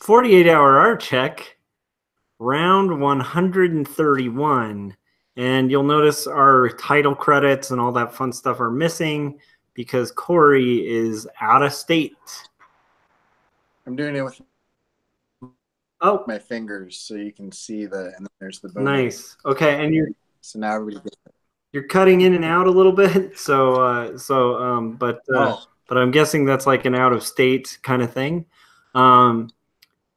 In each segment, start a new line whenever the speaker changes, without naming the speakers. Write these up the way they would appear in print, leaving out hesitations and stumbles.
48-hour art check, round 131. And you'll notice our title credits and all that fun stuff are missing because Cory is out of state.
I'm doing it with my fingers so you can see and then there's the booming.
Nice. Okay, and
so now everybody gets it.
You're cutting in and out a little bit, but I'm guessing that's like an out of state kind of thing. All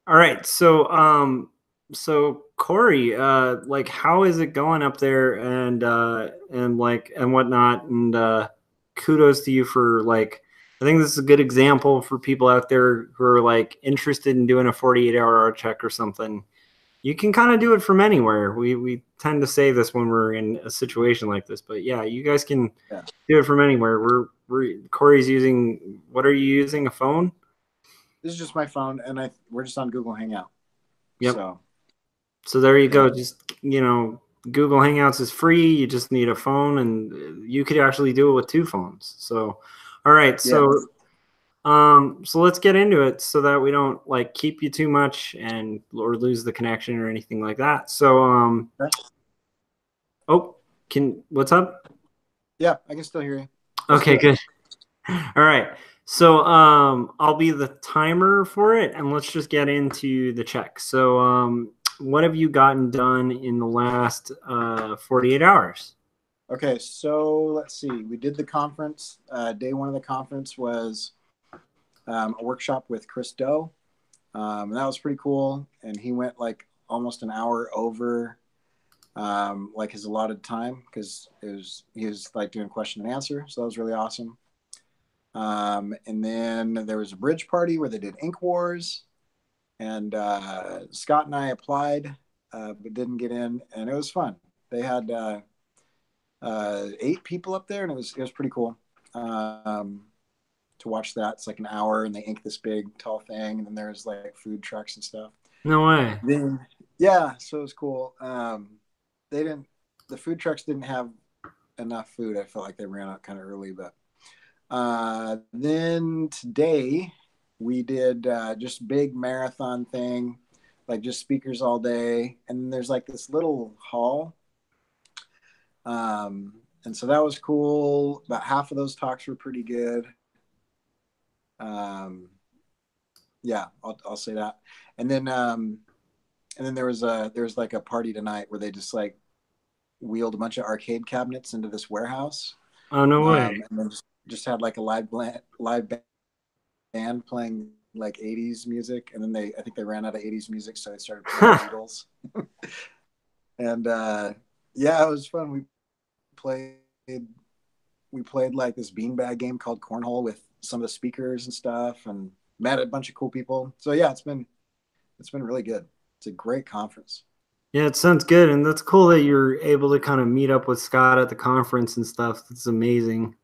right, so Cory, like, how is it going up there, and whatnot, and kudos to you for, like, I think this is a good example for people out there who are like interested in doing a 48-hour art check or something. You can kind of do it from anywhere. We tend to say this when we're in a situation like this, but yeah, you guys can do it from anywhere. Cory's using, what are you using, a phone?
This is just my phone, and we're just on Google Hangout.
Yep. So there you go. Just, Google Hangouts is free. You just need a phone, and you could actually do it with 2 phones. So, all right. So, so let's get into it so that we don't like keep you too much or lose the connection or anything like that. So, what's up?
Yeah, I can still hear you.
Okay, good. All right. So, I'll be the timer for it, and let's just get into the check. So, what have you gotten done in the last 48 hours?
Okay, so let's see. We did the conference. Day 1 of the conference was a workshop with Chris Doe. And that was pretty cool. And he went like almost an hour over like his allotted time because he was like doing question and answer. So that was really awesome. And then there was a bridge party where they did Ink Wars. And Scott and I applied, but didn't get in. And it was fun. They had 8 people up there, and it was pretty cool to watch that. It's like an hour, and they ink this big, tall thing, and then there's like food trucks and stuff.
No way.
Yeah, so it was cool. The food trucks didn't have enough food. I felt like they ran out kind of early, but then today we did just big marathon thing, like just speakers all day, and then there's like this little hall. And so that was cool. About half of those talks were pretty good. Yeah, I'll say that. And then there was like a party tonight where they just like wheeled a bunch of arcade cabinets into this warehouse.
Oh, no way.
And then just had like a live band playing like 80s music, and then I think they ran out of 80s music, so they started playing Beatles. And yeah, it was fun. We played like this beanbag game called Cornhole with some of the speakers and stuff, and met a bunch of cool people. So yeah, it's been really good. It's a great conference.
Yeah, it sounds good, and that's cool that you're able to kind of meet up with Scott at the conference and stuff. That's amazing.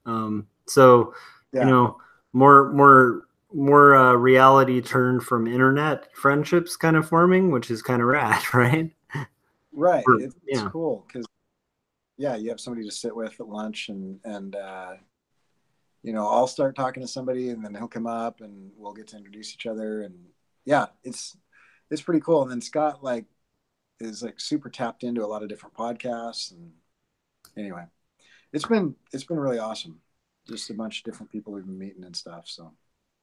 So yeah. More reality turned from internet friendships kind of forming, which is kind of rad, right?
Right. It's cool because you have somebody to sit with at lunch, and I'll start talking to somebody, and then he'll come up, and we'll get to introduce each other, and yeah, it's pretty cool. And then Scott is super tapped into a lot of different podcasts, and anyway, it's been really awesome. Just a bunch of different people we've been meeting and stuff. So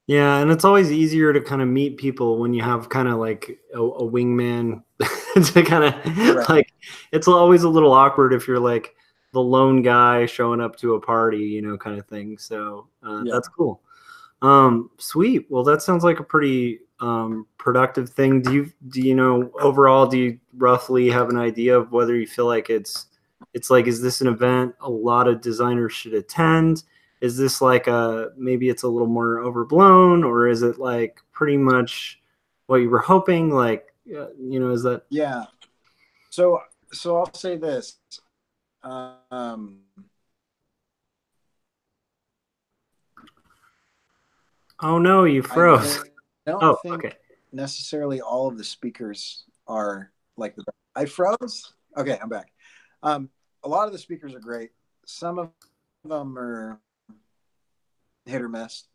yeah, and it's always easier to kind of meet people when you have kind of like a wingman to kind of like, it's always a little awkward if you're like the lone guy showing up to a party, kind of thing. So that's cool. Sweet. Well, that sounds like a pretty productive thing. Do you overall, do you roughly have an idea of whether you feel like it's like, is this an event a lot of designers should attend? Is this like maybe it's a little more overblown, or is it like pretty much what you were hoping? Like, is that?
Yeah. So I'll say this. Oh
no, you froze.
I don't think necessarily all of the speakers are like the. I froze. Okay, I'm back. A lot of the speakers are great. Some of them are hit or miss.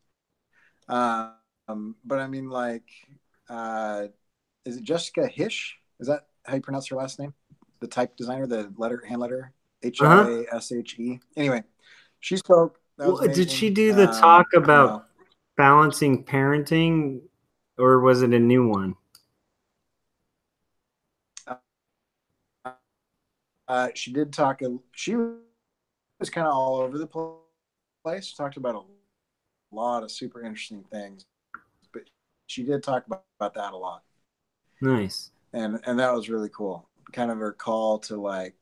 But I mean, like, is it Jessica Hish? Is that how you pronounce her last name? The type designer, the hand letter, Hishe. Anyway, she spoke. That was amazing.
Did she do the talk about balancing parenting, or was it a new one?
She did talk. She was kind of all over the place. Talked about a lot of super interesting things, but she did talk about that a lot.
Nice.
And that was really cool. Kind of her call to, like,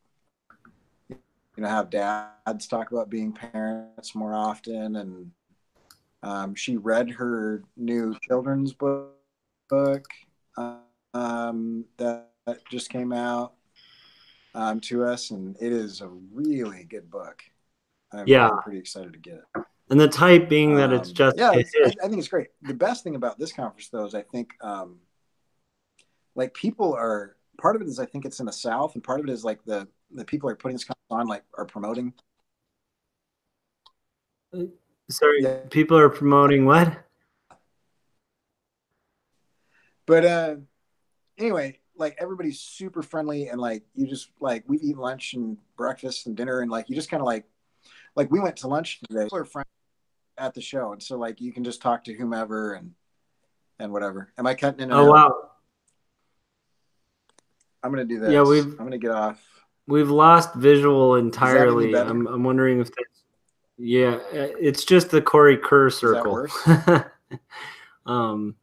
have dads talk about being parents more often. And she read her new children's book that just came out to us, and it is a really good book. I'm pretty excited to get it.
And the type being that it's just
I think it's great. The best thing about this conference, though, is I think like people are, part of it is I think it's in the South, and part of it is like the people are putting this conference on, like, are promoting.
Sorry, people are promoting what?
But anyway, like, everybody's super friendly, and like, you just, like, we eat lunch and breakfast and dinner, and like, you just kind of like we went to lunch today. People are friendly at the show, and so like you can just talk to whomever and whatever. Am I cutting in and out?
Wow.
I'm gonna do this.
Yeah,
I'm gonna get off.
We've lost visual entirely. I'm wondering if that's, it's just the Cory Kerr circle.
Is that
worse?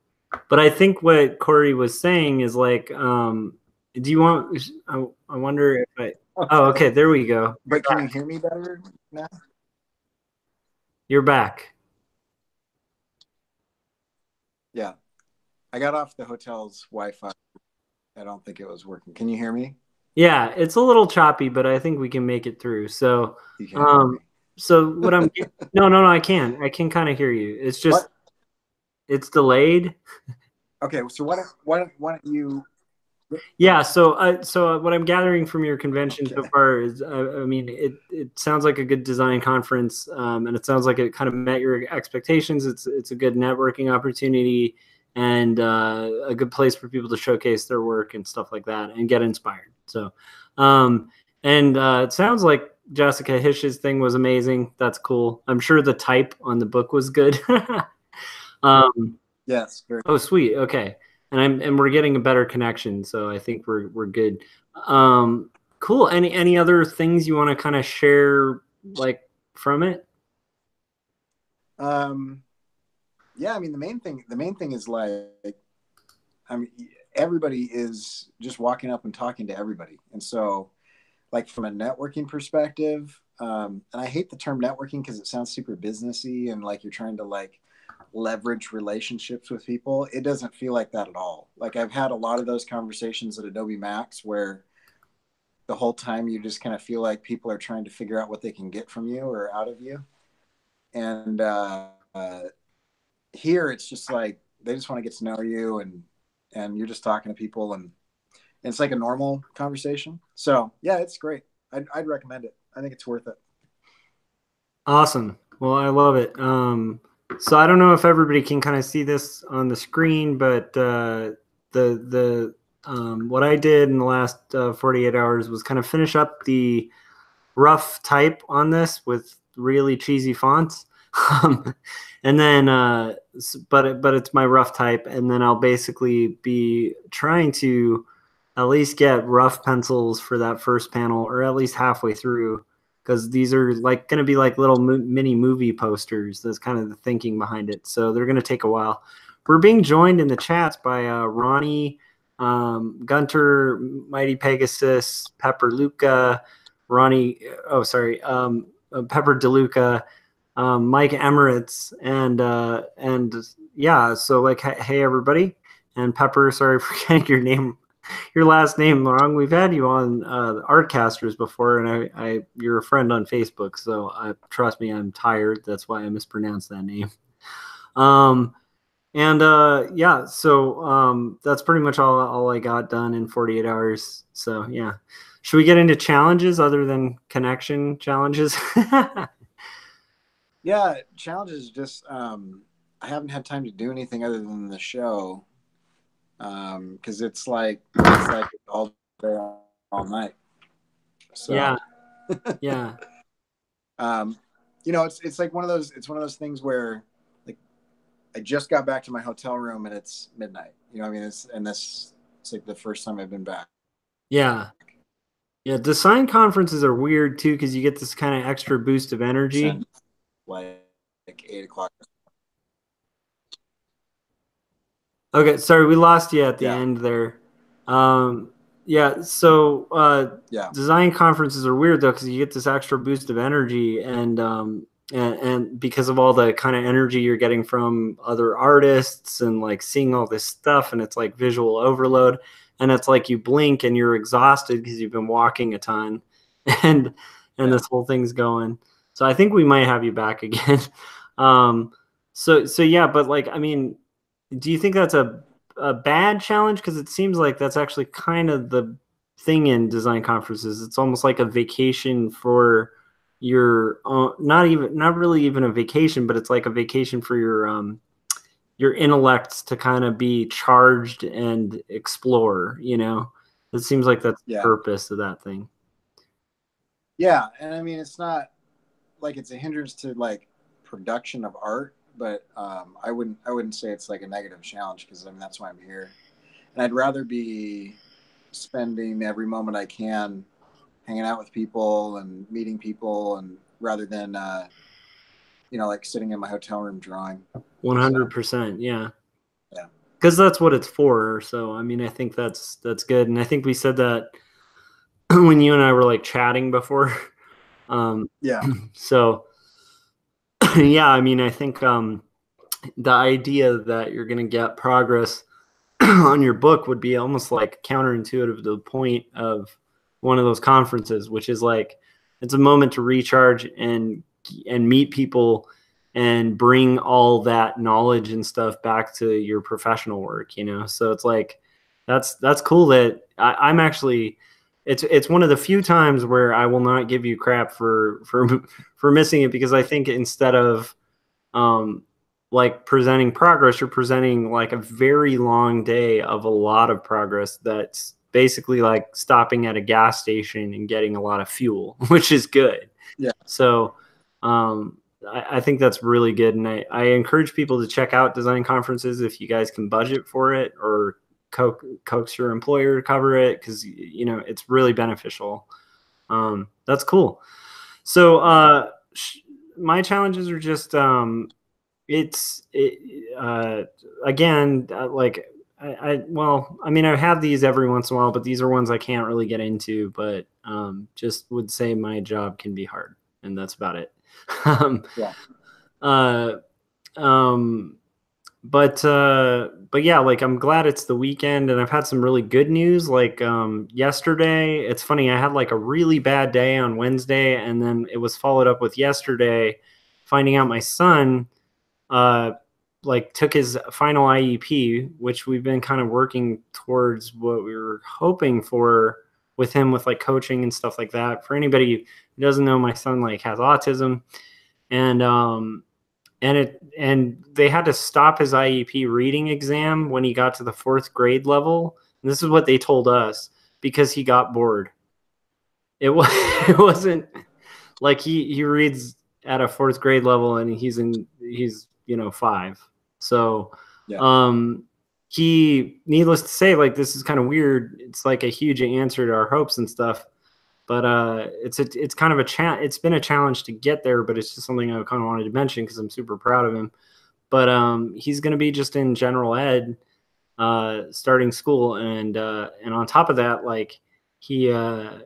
But I think what Cory was saying is like, do you want? I wonder if I. Okay. Oh, okay. There we go.
But can you hear me better now?
You're back.
Yeah, I got off the hotel's Wi-Fi. I don't think it was working. Can you hear me?
Yeah, it's a little choppy, but I think we can make it through. So, so what I'm no, I can kind of hear you. It's just it's delayed.
Okay, so why don't you?
Yeah, so what I'm gathering from your convention so far is, I mean, it sounds like a good design conference, and it sounds like it kind of met your expectations. It's a good networking opportunity, and a good place for people to showcase their work and stuff like that, and get inspired. So, it sounds like Jessica Hish's thing was amazing. That's cool. I'm sure the type on the book was good.
Yes.
Oh, sweet. Okay. And we're getting a better connection, so I think we're good. Cool. Any other things you want to kind of share, like, from it?
Yeah, I mean, the main thing is, like, I mean, everybody is just walking up and talking to everybody, and so, like, from a networking perspective, and I hate the term networking because it sounds super businessy and like you're trying to, like, leverage relationships with people. It doesn't feel like that at all. Like, I've had a lot of those conversations at Adobe Max where the whole time you just kind of feel like people are trying to figure out what they can get from you or out of you. And here it's just like they just want to get to know you, and you're just talking to people, and it's like a normal conversation. So yeah, it's great. I'd recommend it. I think it's worth it.
Awesome. Well, I love it. So I don't know if everybody can kind of see this on the screen, but what I did in the last 48 hours was kind of finish up the rough type on this with really cheesy fonts. And then, but it's my rough type, and then I'll basically be trying to at least get rough pencils for that first panel, or at least halfway through, because these are like going to be like little mini movie posters. That's kind of the thinking behind it. So they're going to take a while. We're being joined in the chats by Ronnie, Gunter, Mighty Pegasus, Pepper Luca, Ronnie. Oh, sorry, Pepper DeLuca, Mike Emirates, and yeah. So like, hey everybody, and Pepper. Sorry for getting your last name wrong. We've had you on Artcasters before, and you're a friend on Facebook, so trust me, I'm tired. That's why I mispronounced that name. Yeah, so that's pretty much all I got done in 48 hours. So yeah, should we get into challenges other than connection challenges?
Yeah, challenges. Just I haven't had time to do anything other than the show. because it's like all day, all night. So
yeah, yeah.
It's like one of those things where like I just got back to my hotel room and it's midnight. I mean, it's like the first time I've been back.
Yeah. Yeah, design conferences are weird too because you get this kind of extra boost of energy.
Since like 8 o'clock.
Okay, sorry, we lost you at the
Yeah.
end there. Yeah, so
Yeah.
design conferences are weird though because you get this extra boost of energy and because of all the kind of energy you're getting from other artists and like seeing all this stuff and it's like visual overload and it's like you blink and you're exhausted because you've been walking a ton and this whole thing's going. So I think we might have you back again. So yeah, but like I mean, do you think that's a bad challenge? Because it seems like that's actually kind of the thing in design conferences. It's almost like a vacation for your not really even a vacation, but it's like a vacation for your intellects to kind of be charged and explore. It seems like that's the purpose of that thing.
Yeah, and I mean it's not like it's a hindrance to like production of art, but I wouldn't say it's like a negative challenge because I mean that's why I'm here, and I'd rather be spending every moment I can hanging out with people and meeting people, and rather than like sitting in my hotel room drawing.
100%, yeah.
Yeah,
because that's what it's for. So I mean, I think that's good, and I think we said that when you and I were like chatting before.
yeah.
So yeah, I mean, I think the idea that you're going to get progress on your book would be almost like counterintuitive to the point of one of those conferences, which is like it's a moment to recharge and meet people and bring all that knowledge and stuff back to your professional work. So it's like that's cool that I'm actually it's one of the few times where I will not give you crap for missing it, because I think instead of like presenting progress, you're presenting like a very long day of a lot of progress that's basically like stopping at a gas station and getting a lot of fuel, which is good.
Yeah.
So I think that's really good. And I encourage people to check out design conferences if you guys can budget for it, or coax your employer to cover it, because it's really beneficial. That's cool. So my challenges are just again, like well, I mean, I have these every once in a while, but these are ones I can't really get into, but just would say my job can be hard, and that's about it.
Yeah.
But yeah, like I'm glad it's the weekend, and I've had some really good news. Like yesterday, it's funny, I had like a really bad day on Wednesday, and then it was followed up with yesterday finding out my son like took his final IEP, which we've been kind of working towards what we were hoping for with him, with like coaching and stuff like that. For anybody who doesn't know, my son like has autism, and they had to stop his IEP reading exam when he got to the 4th grade level. And this is what they told us, because he got bored. It wasn't like he reads at a 4th grade level and he's 5. So he, needless to say, like, this is kind of weird. It's like a huge answer to our hopes and stuff. But it's kind of it's been a challenge to get there, but it's just something I kind of wanted to mention because I'm super proud of him. But he's going to be just in general ed, starting school, and on top of that, like the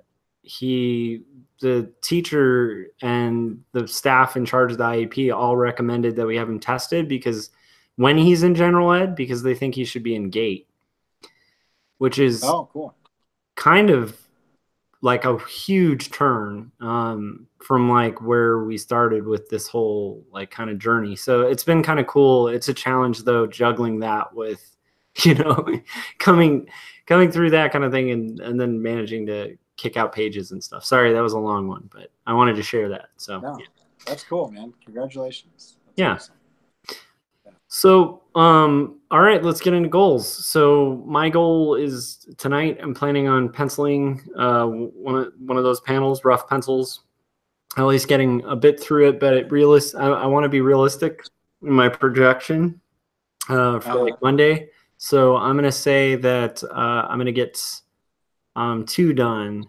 teacher and the staff in charge of the IEP all recommended that we have him tested, because when he's in general ed, because they think he should be in GATE, which is
cool.
Kind of like a huge turn from like where we started with this whole like kind of journey. So it's been kind of cool. It's a challenge though, juggling that with, coming through that kind of thing, and then managing to kick out pages and stuff. Sorry, that was a long one, but I wanted to share that. So
no, that's cool, man. Congratulations. That's
yeah.
awesome.
So, all right, let's get into goals. So my goal is tonight, I'm planning on penciling one of those panels, rough pencils, at least getting a bit through it, but I want to be realistic in my projection for like Monday. So I'm going to say that I'm going to get two done,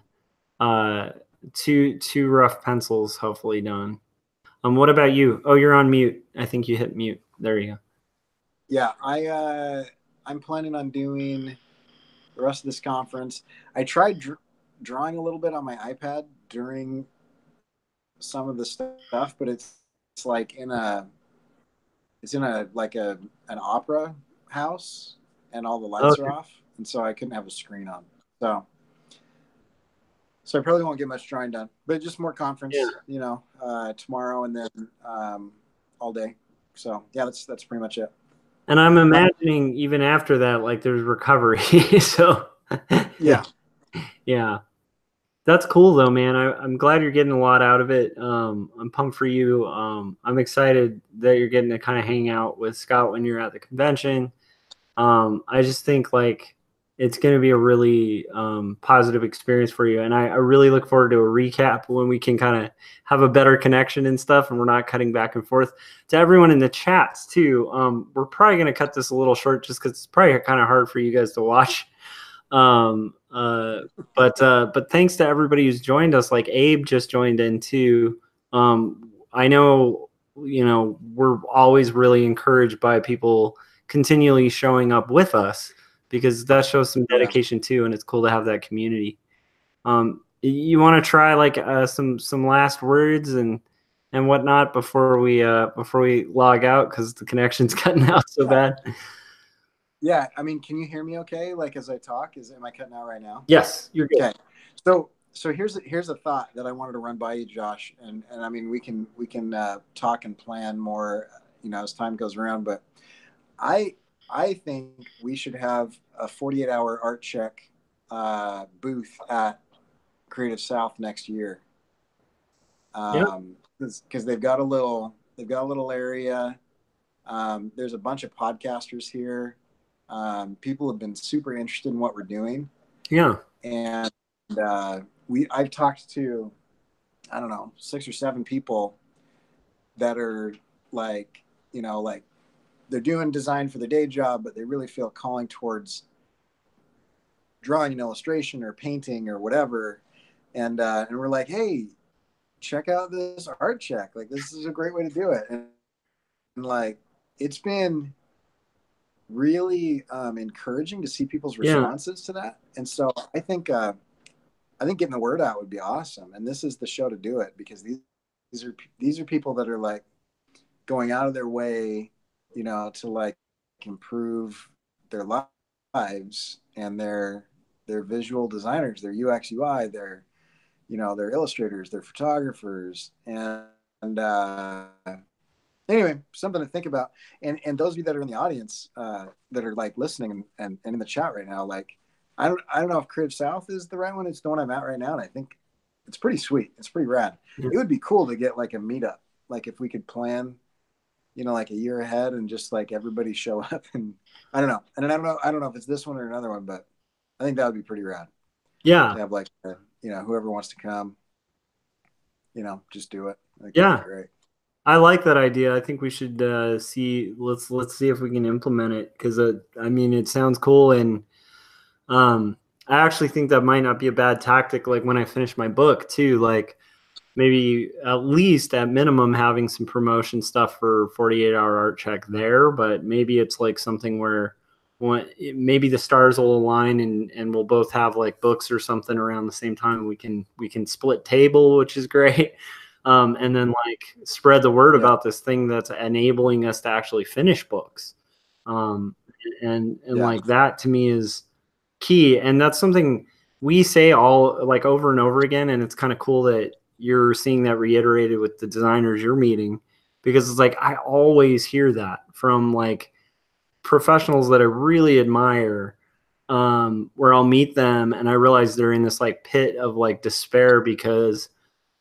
two rough pencils hopefully done. What about you? Oh, you're on mute. I think you hit mute. There you go.
Yeah, I'm planning on doing the rest of this conference. I tried drawing a little bit on my iPad during some of the stuff, but it's like in a like an opera house, and all the lights are off, and so I couldn't have a screen on. So I probably won't get much drawing done, but just more conference, tomorrow and then all day. So yeah, that's pretty much it.
And I'm imagining even after that, like there's recovery. So yeah, that's cool though, man. I'm glad you're getting a lot out of it. I'm pumped for you. I'm excited that you're getting to kind of hang out with Scott when you're at the convention. I just think like it's going to be a really positive experience for you. And I really look forward to a recap when we can kind of have a better connection and stuff and we're not cutting back and forth. To everyone in the chats too, we're probably going to cut this a little short just because it's probably kind of hard for you guys to watch. But thanks to everybody who's joined us. Like Abe just joined in too. I know, we're always really encouraged by people continually showing up with us because that shows some dedication too, and it's cool to have that community. You want to try like some last words and whatnot before we log out because the connection's cutting out so bad.
Yeah, I mean, can you hear me okay? Like as I talk, am I cutting out right now?
Yes, you're good.
Okay. So here's a thought that I wanted to run by you, Josh, and I mean we can talk and plan more, as time goes around. But I think we should have a 48-hour Artcheck booth at Creative South next year. Because they've got a little area. There's a bunch of podcasters here. People have been super interested in what we're doing.
Yeah.
And I've talked to, I don't know, 6 or 7 people that are like, like they're doing design for their day job, but they really feel calling towards drawing an illustration or painting or whatever. And we're like, hey, check out this Artcheck. Like, this is a great way to do it. And like, it's been really encouraging to see people's responses to that. And so I think getting the word out would be awesome. And this is the show to do it because these are people that are like going out of their way, to like improve their lives, and they're visual designers, they're UX UI, they're illustrators, they're photographers, and anyway, something to think about. And those of you that are in the audience that are like listening and in the chat right now, like I don't know if Creative South is the right one. It's the one I'm at right now, and I think it's pretty sweet. It's pretty rad. It would be cool to get like a meetup, like if we could plan, like a year ahead and just like everybody show up. And I don't know. And I don't know if it's this one or another one, but I think that would be pretty rad.
Yeah.
To have like whoever wants to come, just do it. I think
that'd
be great.
I like that idea. I think we should see. Let's see if we can implement it because I mean it sounds cool, and I actually think that might not be a bad tactic. Like when I finish my book too, like maybe at least at minimum having some promotion stuff for 48-hour Artcheck there, but maybe it's like something where maybe the stars will align and we'll both have like books or something around the same time. We can split table, which is great. And then like spread the word about this thing that's enabling us to actually finish books. Like that to me is key. And that's something we say all like over and over again. And it's kind of cool that you're seeing that reiterated with the designers you're meeting, because it's like, I always hear that from like professionals that I really admire, where I'll meet them and I realize they're in this like pit of like despair because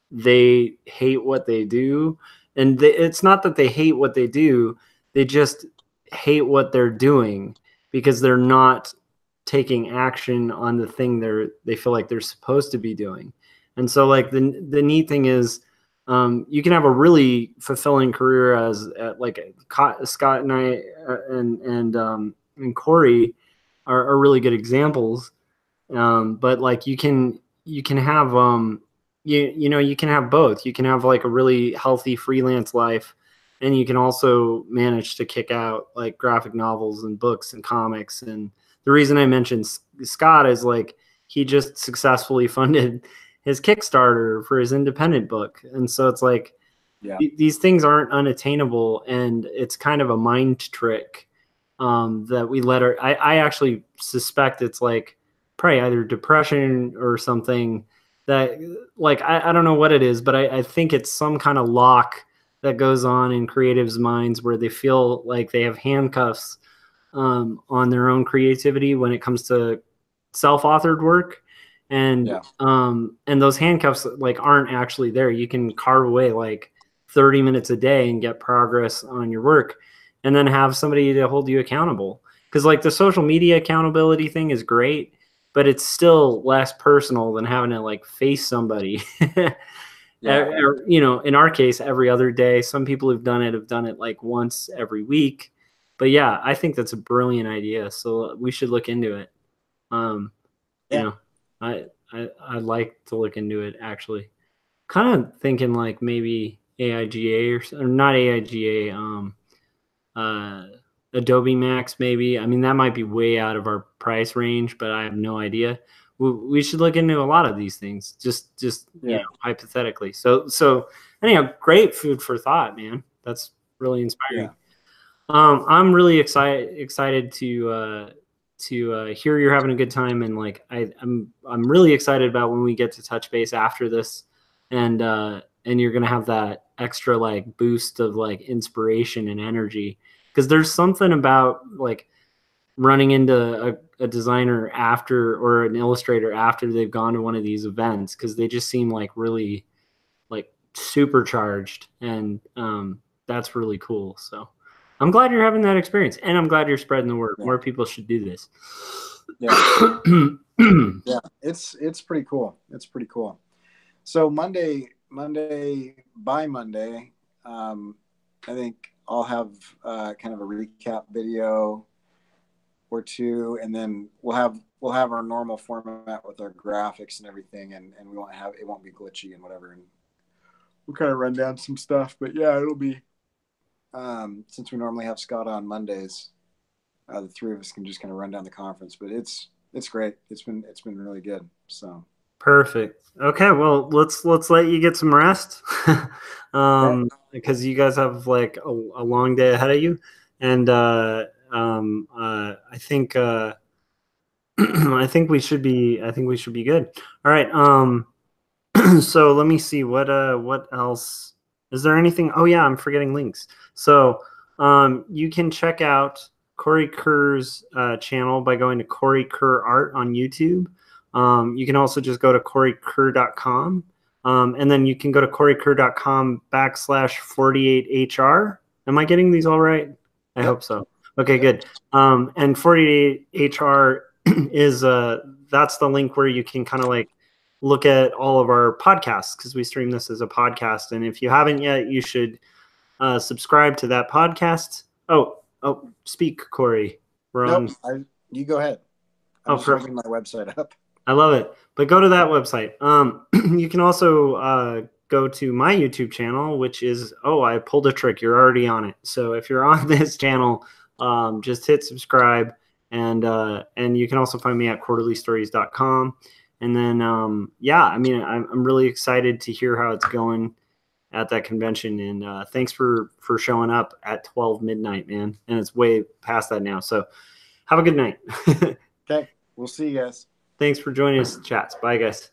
they hate what they do. And it's not that they hate what they do. They just hate what they're doing because they're not taking action on the thing they feel like they're supposed to be doing. And so like the neat thing is, you can have a really fulfilling career as like Scott and I and Cory are really good examples. But like you can have you can have both. You can have like a really healthy freelance life, and you can also manage to kick out like graphic novels and books and comics. And the reason I mentioned Scott is like he just successfully funded his Kickstarter for his independent book. And so it's like, these things aren't unattainable, and it's kind of a mind trick that we let I actually suspect it's like probably either depression or something that like, I don't know what it is, but I think it's some kind of lock that goes on in creatives' minds where they feel like they have handcuffs on their own creativity when it comes to self-authored work. And and those handcuffs like aren't actually there. You can carve away like 30 minutes a day and get progress on your work, and then have somebody to hold you accountable. Because like the social media accountability thing is great, but it's still less personal than having to like face somebody. You know, in our case, every other day. Some people who've done it like once every week. But yeah, I think that's a brilliant idea. So we should look into it. You know, I'd like to look into it, actually. Kind of thinking like maybe AIGA or not AIGA, Adobe Max maybe. I mean, that might be way out of our price range, but I have no idea. We should look into a lot of these things, just you know, hypothetically. So anyhow, great food for thought, man. That's really inspiring. I'm really excited to hear you're having a good time, and like I'm really excited about when we get to touch base after this, and you're gonna have that extra like boost of like inspiration and energy, because there's something about like running into a designer after, or an illustrator after they've gone to one of these events, because they just seem like really like supercharged, and that's really cool. So I'm glad you're having that experience, and I'm glad you're spreading the word. More people should do this.
Yeah, it's pretty cool. It's pretty cool. So Monday, by Monday, I think I'll have kind of a recap video or two, and then we'll have our normal format with our graphics and everything, and we won't have, it won't be glitchy and whatever, and we'll kind of run down some stuff. But yeah, it'll be since we normally have Scott on Mondays, the three of us can just kind of run down the conference. But it's great. It's been really good. So
perfect. Okay, well, let's let you get some rest, because you guys have like a long day ahead of you, and I think I think we should be good. All right. So let me see what else. Is there anything? Oh yeah, I'm forgetting links. So you can check out Cory Kerr's channel by going to Cory Kerr Art on YouTube. You can also just go to corykerr.com, and then you can go to corykerr.com/48hr. Am I getting these all right? I hope so. Okay, good. And 48hr is that's the link where you can kind of like look at all of our podcasts, because we stream this as a podcast. And if you haven't yet, you should subscribe to that podcast. Oh, speak, Cory.
You go ahead. I'm just holding my website up.
I love it. But go to that website. You can also go to my YouTube channel, which is, I pulled a trick. You're already on it. So if you're on this channel, just hit subscribe. And you can also find me at quarterlystories.com. And then, yeah, I mean, I'm really excited to hear how it's going at that convention. And thanks for showing up at 12 midnight, man. And it's way past that now. So have a good night.
Okay. We'll see you guys.
Thanks for joining us, chats. Bye, guys.